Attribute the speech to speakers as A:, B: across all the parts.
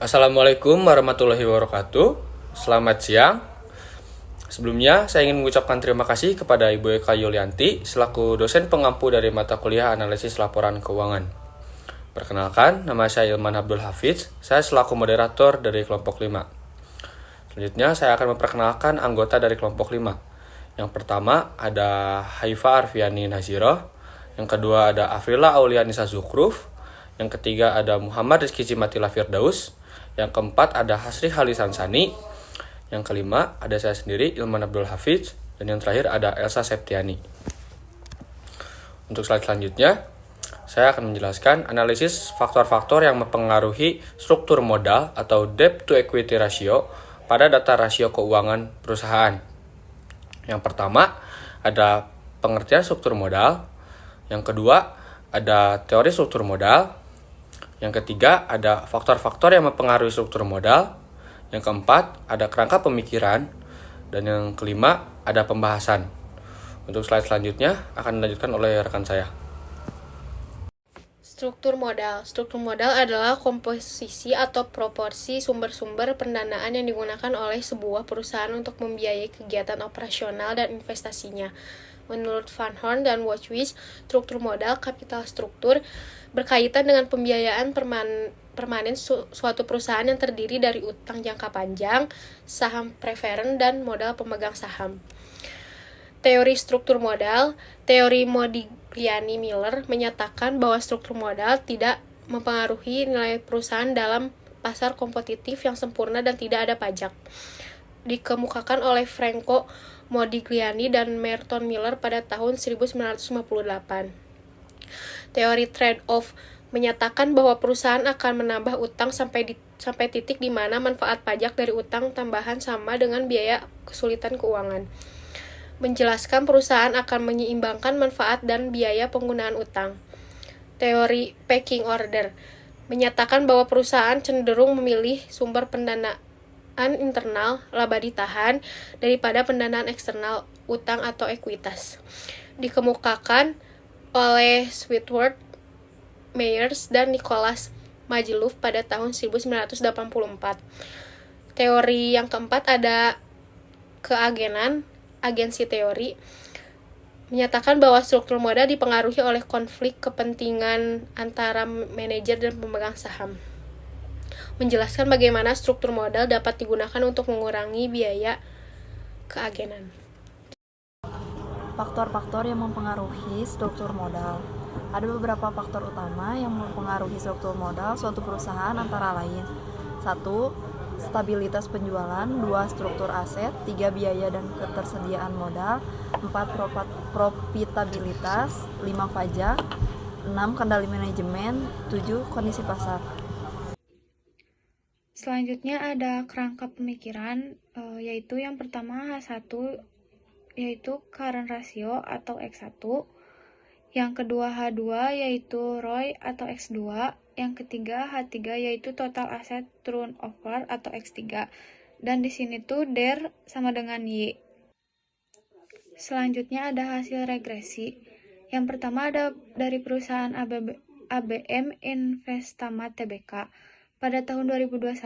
A: Assalamualaikum warahmatullahi wabarakatuh. Selamat siang. Sebelumnya, saya ingin mengucapkan terima kasih kepada Ibu Eka Yulianti selaku dosen pengampu dari mata kuliah analisis laporan keuangan. Perkenalkan, nama saya Ilman Abdul Hafiz. Saya selaku moderator dari kelompok 5. Selanjutnya, saya akan memperkenalkan anggota dari kelompok 5. Yang pertama ada Haifa Arfiani Naziroh. Yang kedua ada Afrila Aulianisa Zukruf. Yang ketiga ada Muhammad Rizky Cimatila Firdaus. Yang keempat ada Hasri Halisan Sani. Yang kelima ada saya sendiri Ilman Abdul Hafiz. Dan yang terakhir ada Elsa Septiani. Untuk slide selanjutnya, saya akan menjelaskan analisis faktor-faktor yang mempengaruhi struktur modal atau debt to equity ratio pada data rasio keuangan perusahaan. Yang pertama ada pengertian struktur modal. Yang kedua ada teori struktur modal. Yang ketiga ada faktor-faktor yang mempengaruhi struktur modal. Yang keempat ada kerangka pemikiran. Dan yang kelima ada pembahasan. Untuk slide selanjutnya akan dilanjutkan oleh rekan saya.
B: Struktur modal. Struktur modal adalah komposisi atau proporsi sumber-sumber pendanaan yang digunakan oleh sebuah perusahaan untuk membiayai kegiatan operasional dan investasinya. Menurut Van Horn dan Watchwitz, struktur modal, capital struktur, berkaitan dengan pembiayaan permanen suatu perusahaan yang terdiri dari utang jangka panjang, saham preferen, dan modal pemegang saham. Teori struktur modal, teori Modigliani-Miller menyatakan bahwa struktur modal tidak mempengaruhi nilai perusahaan dalam pasar kompetitif yang sempurna dan tidak ada pajak. Dikemukakan oleh Franco Modigliani dan Merton Miller pada tahun 1958. Teori trade-off menyatakan bahwa perusahaan akan menambah utang sampai titik di mana manfaat pajak dari utang tambahan sama dengan biaya kesulitan keuangan. Menjelaskan perusahaan akan menyeimbangkan manfaat dan biaya penggunaan utang. Teori pecking order menyatakan bahwa perusahaan cenderung memilih sumber pendanaan internal laba ditahan daripada pendanaan eksternal utang atau ekuitas. Dikemukakan oleh Sweetwater, Myers, dan Nicholas Majaluf pada tahun 1984. Teori yang keempat ada keagenan, agensi teori, menyatakan bahwa struktur modal dipengaruhi oleh konflik kepentingan antara manajer dan pemegang saham. Menjelaskan bagaimana struktur modal dapat digunakan untuk mengurangi biaya keagenan.
C: Faktor-faktor yang mempengaruhi struktur modal. Ada beberapa faktor utama yang mempengaruhi struktur modal suatu perusahaan antara lain. 1. Stabilitas penjualan. 2. Struktur aset. 3. Biaya dan ketersediaan modal. 4. Profitabilitas. 5. Pajak. 6. Kendali manajemen. 7. Kondisi pasar.
D: Selanjutnya ada kerangka pemikiran, yaitu yang pertama H1, yaitu current ratio atau X1. Yang kedua H2 yaitu ROI atau X2, yang ketiga H3 yaitu total asset turnover atau X3. Dan di sini tuh DER sama dengan Y. Selanjutnya ada hasil regresi. Yang pertama ada dari perusahaan ABM Investama Tbk. Pada tahun 2021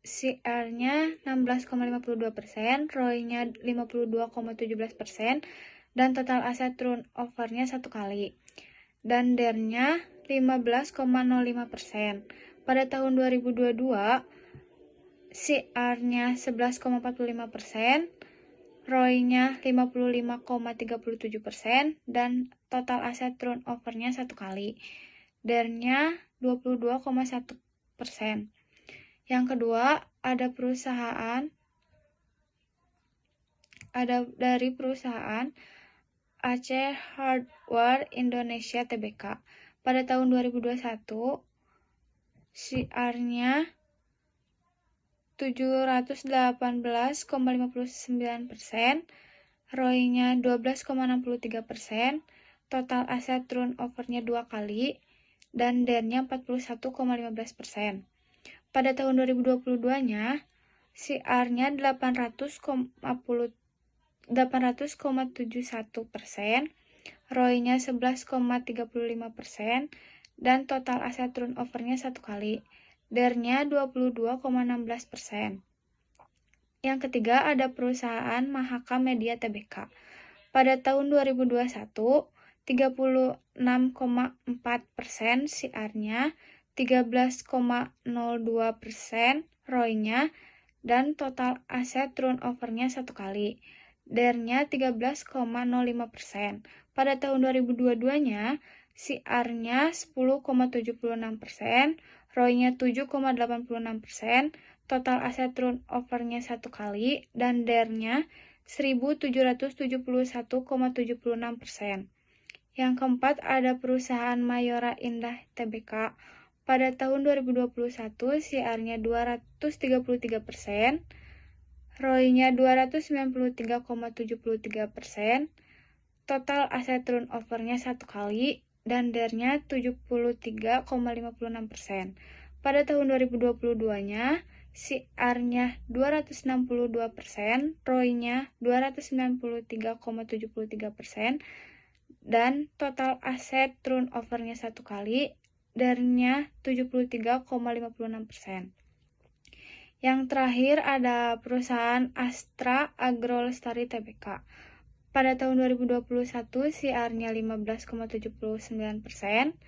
D: CR-nya 16,52%, ROI-nya 52,17%, dan total aset turnover-nya 1 kali. Dan DER-nya 15,05%. Pada tahun 2022, CR-nya 11,45%, ROI-nya 55,37%, dan total aset turnover-nya 1 kali. DER-nya 22,1%. Yang kedua, ada dari perusahaan Aceh Hardware Indonesia Tbk. Pada tahun 2021, CR-nya 718,59%, ROI-nya 12,63%, total aset turnover-nya 2 kali, dan DER-nya 41,15%. Pada tahun 2022-nya, CR-nya 800,71%, ROI-nya 11,35%, dan total aset turnover-nya 1 kali, DER-nya 22,16%. Yang ketiga ada perusahaan Mahaka Media Tbk. Pada tahun 2021, 36,4% siarnya, 13,02% ROI-nya, dan total aset turnover-nya 1 kali. DER-nya 13,05%. Pada tahun 2022-nya, siarnya 10,76%, ROI-nya 7,86%, total aset turnover-nya 1 kali, dan DER-nya 1.771,76%. Yang keempat ada perusahaan Mayora Indah Tbk. Pada tahun 2021, siarnya 233%, ROI-nya 293,73%, total aset turnover-nya 1 kali, dan DER-nya 73,56%. Pada tahun 2022-nya, siarnya 262%, ROI-nya 293,73%, dan total aset turnover-nya 1 kali, DER-nya 73,56%. Yang terakhir ada perusahaan Astra Agrolestari Tbk. Pada tahun 2021, siarnya 15,79%,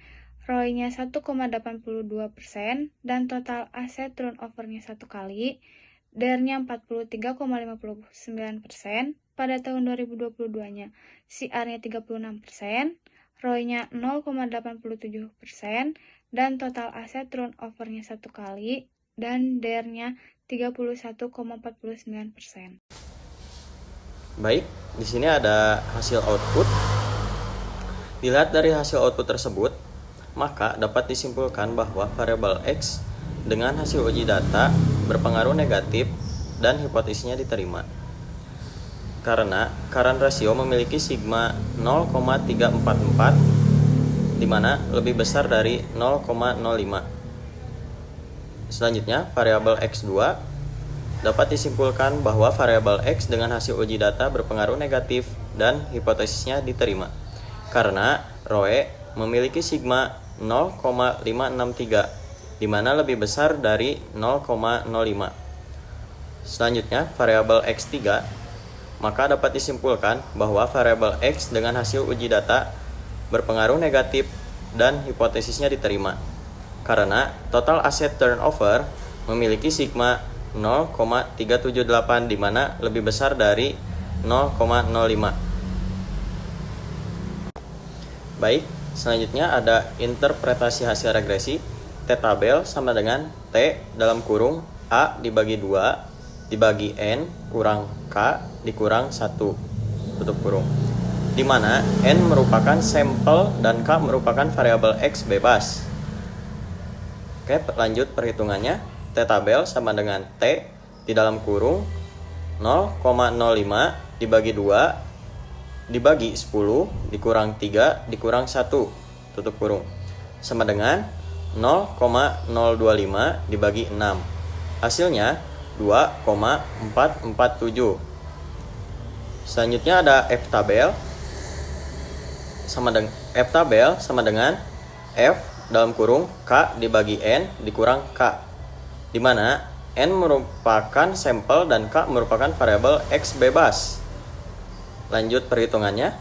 D: ROI-nya 1,82%, dan total aset turnover-nya 1 kali, DER-nya 43,59%. Pada tahun 2022-nya, siarnya 36%, ROI-nya 0,87%, dan total aset turnover-nya 1 kali, dan DER-nya 31,49%.
E: Baik, di sini ada hasil output. Dilihat dari hasil output tersebut, maka dapat disimpulkan bahwa variabel X dengan hasil uji data berpengaruh negatif dan hipotesisnya diterima. Karena current ratio memiliki sigma 0,344 di mana lebih besar dari 0,05. Selanjutnya, variabel X2 dapat disimpulkan bahwa variabel X dengan hasil uji data berpengaruh negatif dan hipotesisnya diterima. Karena ROE memiliki sigma 0,563 di mana lebih besar dari 0,05. Selanjutnya, variabel X3 maka dapat disimpulkan bahwa variabel X dengan hasil uji data berpengaruh negatif dan hipotesisnya diterima. Karena total asset turnover memiliki sigma 0,378 di mana lebih besar dari 0,05. Baik, selanjutnya ada interpretasi hasil regresi. T tabel sama dengan T dalam kurung A dibagi 2 dibagi N kurang K dikurang 1 tutup kurung, di mana N merupakan sampel dan K merupakan variabel X bebas. Oke, lanjut perhitungannya. T tabel sama dengan T di dalam kurung 0,05 dibagi 2 dibagi 10 dikurang 3 dikurang 1 tutup kurung sama dengan 0,025 dibagi 6. Hasilnya 2,447. Selanjutnya ada F tabel sama dengan F dalam kurung K dibagi N dikurang K, di mana N merupakan sampel dan K merupakan variabel X bebas. Lanjut perhitungannya.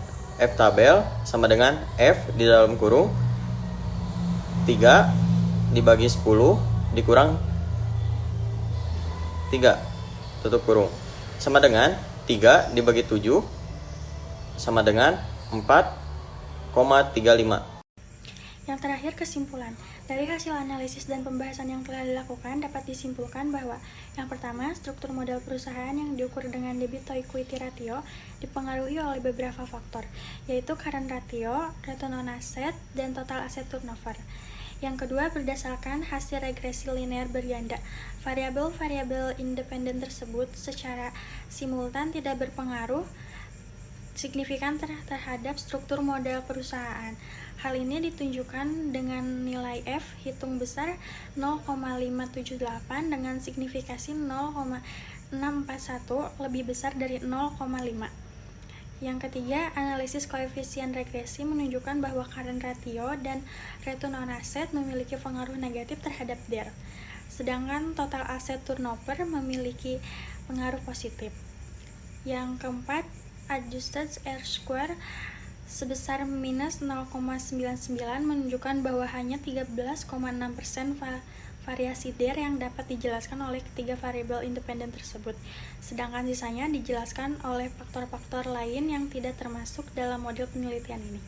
E: F tabel sama dengan F di dalam kurung 3 dibagi 10 dikurang 3 tutup kurung sama dengan 3 dibagi 7 sama dengan 4,35.
F: Yang terakhir, kesimpulan. Dari hasil analisis dan pembahasan yang telah dilakukan dapat disimpulkan bahwa yang pertama, struktur modal perusahaan yang diukur dengan debit to equity ratio dipengaruhi oleh beberapa faktor, yaitu current ratio, return on asset, dan total asset turnover. Yang kedua, berdasarkan hasil regresi linear berganda, variabel-variabel independen tersebut secara simultan tidak berpengaruh signifikan terhadap struktur modal perusahaan. Hal ini ditunjukkan dengan nilai F hitung besar 0,578 dengan signifikasi 0,641 lebih besar dari 0,5. Yang ketiga, analisis koefisien regresi menunjukkan bahwa current ratio dan return on asset memiliki pengaruh negatif terhadap DER. sedangkan total asset turnover memiliki pengaruh positif. Yang keempat, adjusted R-square sebesar minus 0,99 menunjukkan bahwa hanya 13,6% variasi DER yang dapat dijelaskan oleh ketiga variabel independen tersebut, sedangkan sisanya dijelaskan oleh faktor-faktor lain yang tidak termasuk dalam model penelitian ini.